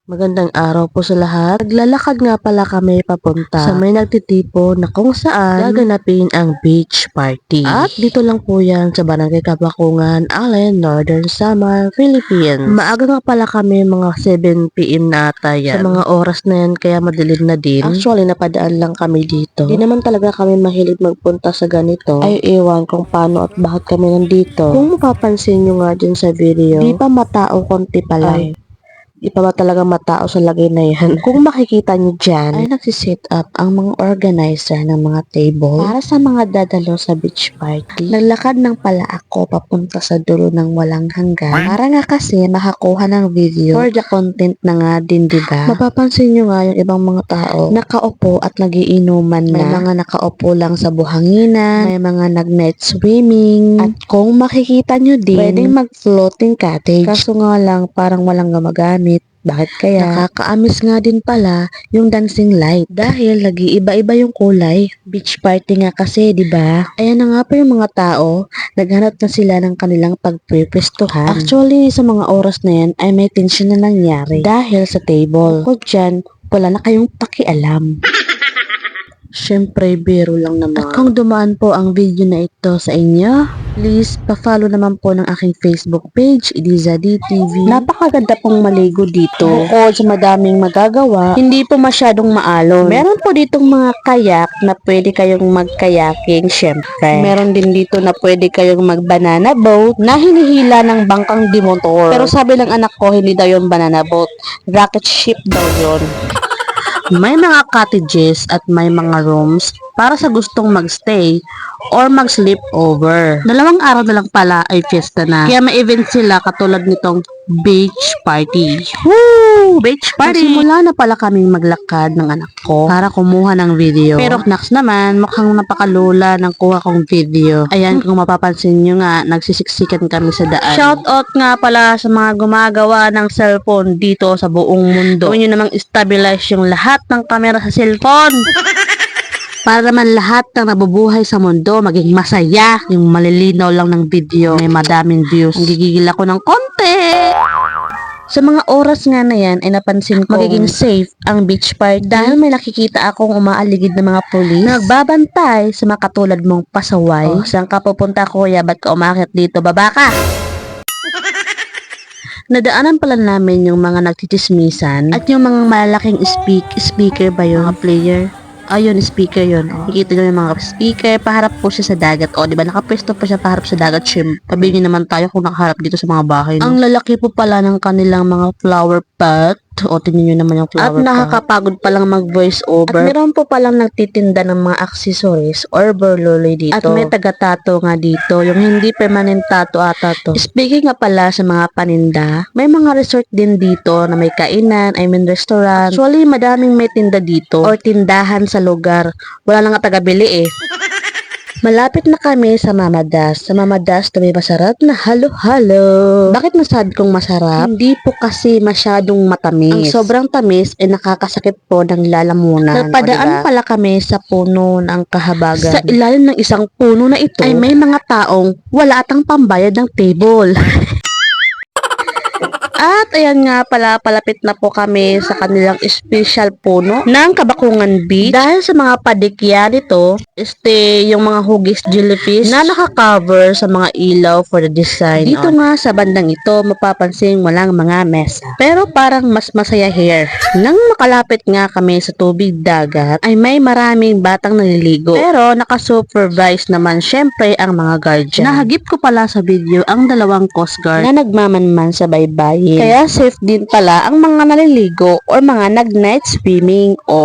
Magandang araw po sa lahat. Naglalakad nga pala kami papunta sa may nagtitipo na kung saan gaganapin ang beach party. At dito lang po yan sa Barangay Kabakungan, Allen, Northern Samar, Philippines. Maaga nga pala kami, mga 7 PM na ata yan. Sa mga oras na yan, kaya madilim na din. Actually, napadaan lang kami dito. Di naman talaga kami mahilig magpunta sa ganito. Ay, ewan kung paano at bakit kami nandito. Kung mapapansin nyo nga dyan sa video, di pa matao konti pa lang. Di pa ba talaga matao sa lagay na yan? Kung makikita nyo dyan, ay nagsiset up ang mga organizer ng mga table para sa mga dadalo sa beach party. Naglakad ng pala ako papunta sa dulo ng walang hanggan para nga kasi makakuha ng video for the content na nga din, diba? Mapapansin nyo nga yung ibang mga tao nakaupo at nagiinuman na. May mga nakaupo lang sa buhanginan, may mga nag-night swimming, at kung makikita nyo din, pwedeng mag-floating cottage. Kaso nga lang, parang walang gumagamit. Bakit kaya? Nakakaamis nga din pala yung dancing light dahil nag-iiba-iba yung kulay. Beach party nga kasi, di ba? Ayan na nga pa yung mga tao, naghanap na sila ng kanilang pagpwestuhan. Actually, sa mga oras na yan ay may tension na nangyari dahil sa table. Bukod dyan, wala na kayong pakialam. Siyempre, biro lang naman. At kung dumaan po ang video na ito sa inyo, please, pa-follow naman po ng aking Facebook page, Eliza DTV. Napakaganda pong maligo dito. Bukod sa madaming magagawa, hindi po masyadong maalon. Meron po ditong mga kayak na pwede kayong mag-kayaking, syempre. Meron din dito na pwede kayong mag-banana boat na hinihila ng bangkang dimotor. Pero sabi ng anak ko, hindi daw yung banana boat. Rocket ship daw yun. May mga cottages at may mga rooms para sa gustong magstay or mag-sleep over. 2 araw na lang pala ay fiesta na. Kaya may event sila katulad nitong beach party. Woo! Beach party! Simula na pala kaming maglakad ng anak ko para kumuha ng video. Pero knacks naman, mukhang napakalula ng kuha kong video. Ayan, kung mapapansin nyo nga, nagsisiksikan kami sa daan. Shoutout nga pala sa mga gumagawa ng cellphone dito sa buong mundo. Gawin nyo namang stabilize yung lahat ng camera sa cellphone. Para naman lahat ng nabubuhay sa mundo maging masaya. Yung malilinaw lang ng video, may madaming views. Ang gigigil ako ng konti. Sa mga oras nga na yan ay napansin ko magiging safe ang beach party dahil may nakikita akong umaaligid ng mga pulis na nagbabantay sa mga katulad mong pasaway. Oh, saan ka pupunta, kuya? Ba't ka umakit dito? Baba ka! Nadaanan pala namin yung mga nagtitismisan at yung mga malalaking speaker ba yun? Mga player. Ayun, speaker yun. Nakikita nyo yung mga speaker, paharap po siya sa dagat. O, diba, nakapwesto pa siya paharap sa dagat. Sabihin nyo naman tayo kung nakaharap dito sa mga bahay. No? Ang lalaki po pala ng kanilang mga flower pot. O, tingnan nyo naman yung flower pot. At nakakapagod palang mag-voice over. At meron po palang nagtitinda ng mga accessories or burloloy dito. At may taga-tato nga dito. Yung hindi permanent tato ata to. Speaking nga pala sa mga paninda, may mga resort din dito na may kainan, restaurant. Actually, madaming may tinda dito or tindahan sa lugar. Wala lang nga taga-bili eh. Malapit na kami sa Mama Das. Sa Mama Das, ito may masarap na halo-halo. Bakit nasabi kong masarap? Hindi po kasi masyadong matamis. Ang sobrang tamis ay nakakasakit po ng lalamunan. Napadaan pala kami sa puno ng kahabagan. Sa ilalim ng isang puno na ito ay may mga taong wala atang pambayad ng table. At ayan nga pala, palapit na po kami sa kanilang special puno ng Kabakungan Beach. Dahil sa mga padikya nito, yung mga hugis jellyfish na nakakover sa mga ilaw for the design. Dito nga sa bandang ito, mapapansin walang mga mesa. Pero parang mas masaya here. Nang makalapit nga kami sa tubig dagat, ay may maraming batang naliligo. Pero nakasupervise naman syempre ang mga guardian. Nahagip ko pala sa video ang 2 Coast Guard na nagmamanman sa baybayin. Kaya safe din pala ang mga naliligo or mga nag-night swimming o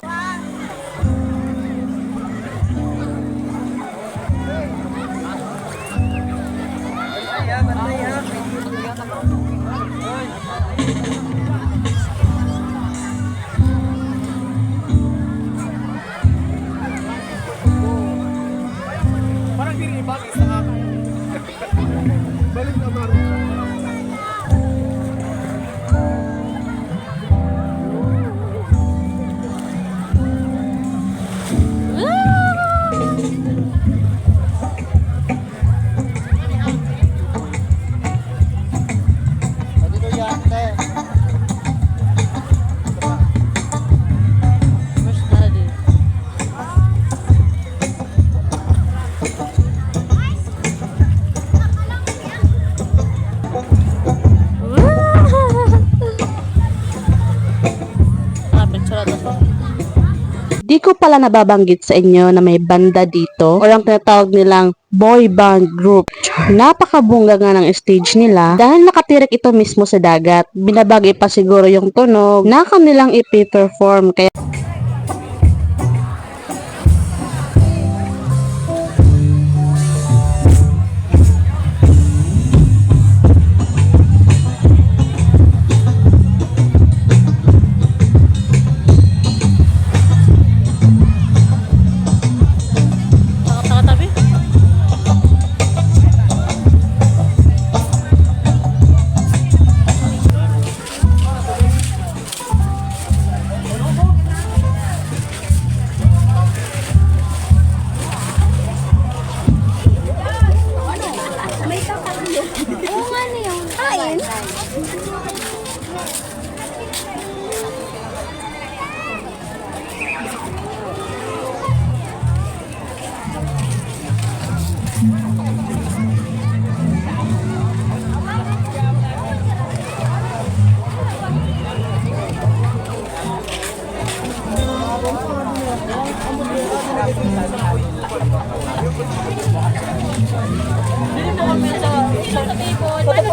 parang dinibagis na ako. Balik na parang. Di ko pala nababanggit sa inyo na may banda dito or ang tinatawag nilang boy band group. Napakabongga nga ng stage nila dahil nakatirik ito mismo sa dagat. Binabagay pa siguro yung tunog na kanilang ipi-perform kaya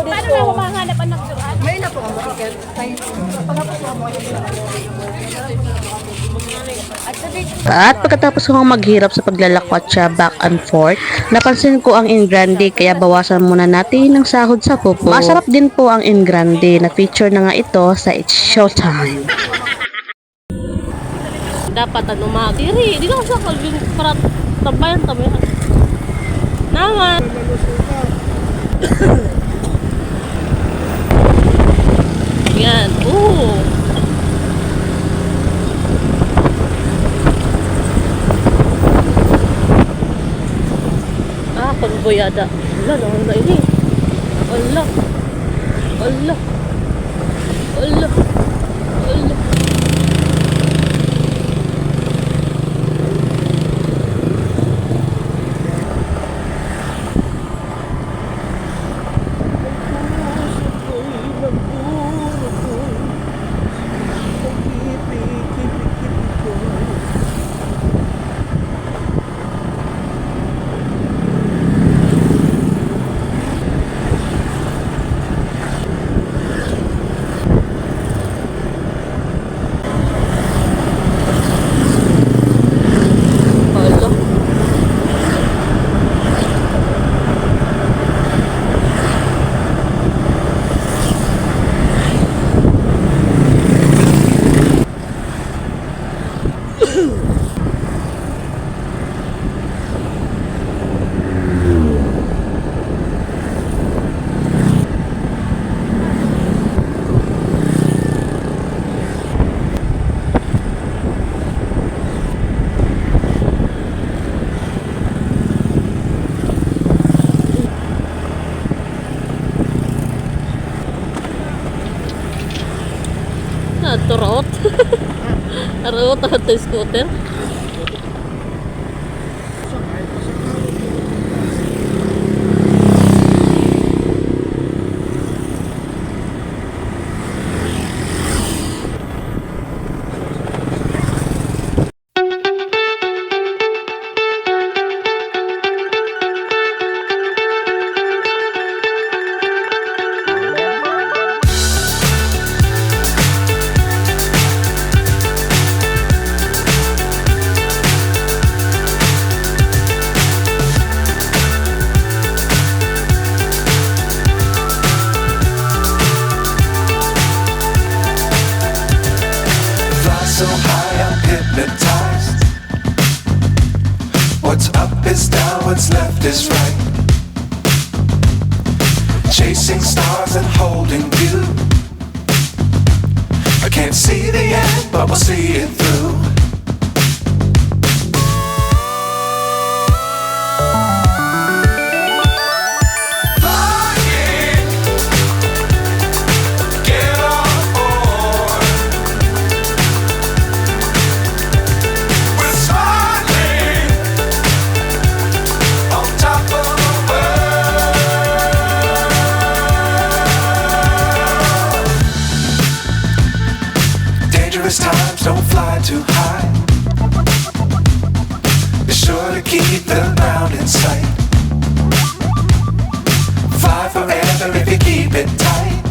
Paano na humahanap ang nagsurat? At pagkatapos kong maghirap sa paglalakwatsa back and forth, napansin ko ang in grande kaya bawasan muna natin ng sahod sa pupo. Masarap din po ang in grande na feature na nga ito sa It's Showtime. Dapat ano matiri. Di ka sa kalbing para tabayan tabayan. Naman. Yan. Oo. Pagboyada. Wala naman na ini. Wala. Wala. Wala. Wala. Turot. Turot at scooter. So high I'm hypnotized. What's up is down, what's left is right. Chasing stars and holding you. I can't see the end, but we'll see it through. Times don't fly too high. Be sure to keep the ground in sight. Fly forever if you keep it tight.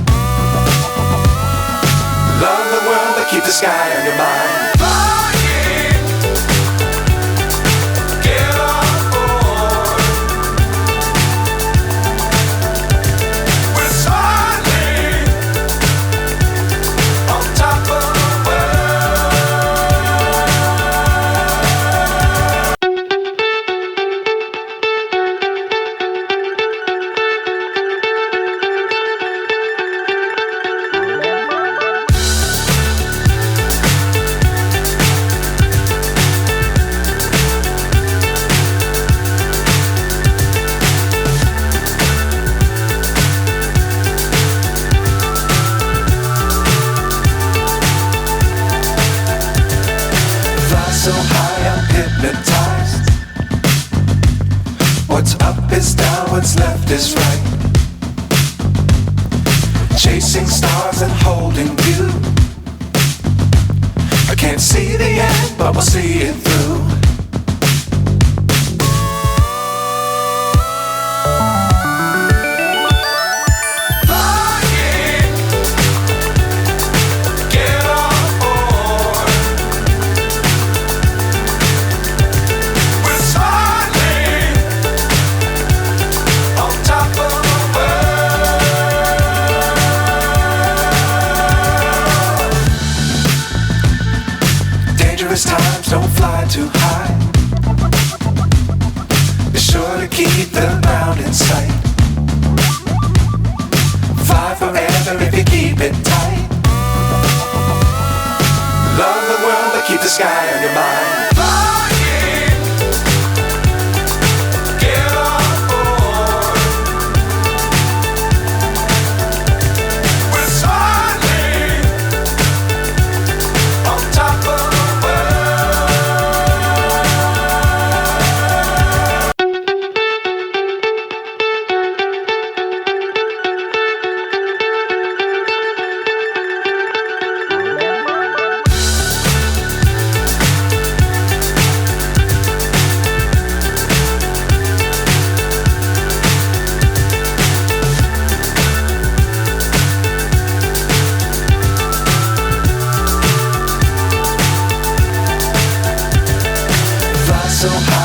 Love the world but keep the sky on your mind. Flying, get on board. We're soaring on top of the world. Fly so high I'm hypnotized. What's up is down, what's left is right. Chasing stars and holding you. I can't see the end, but we'll see it through. Flying, get on board. We're soaring on top of the world. Dangerous times, don't fly too high. Be sure to keep the ground in sight. Fly forever if you keep it tight. Love the world but keep the sky on your mind. Flying, get on board. We're soaring on top of the world. Fly so high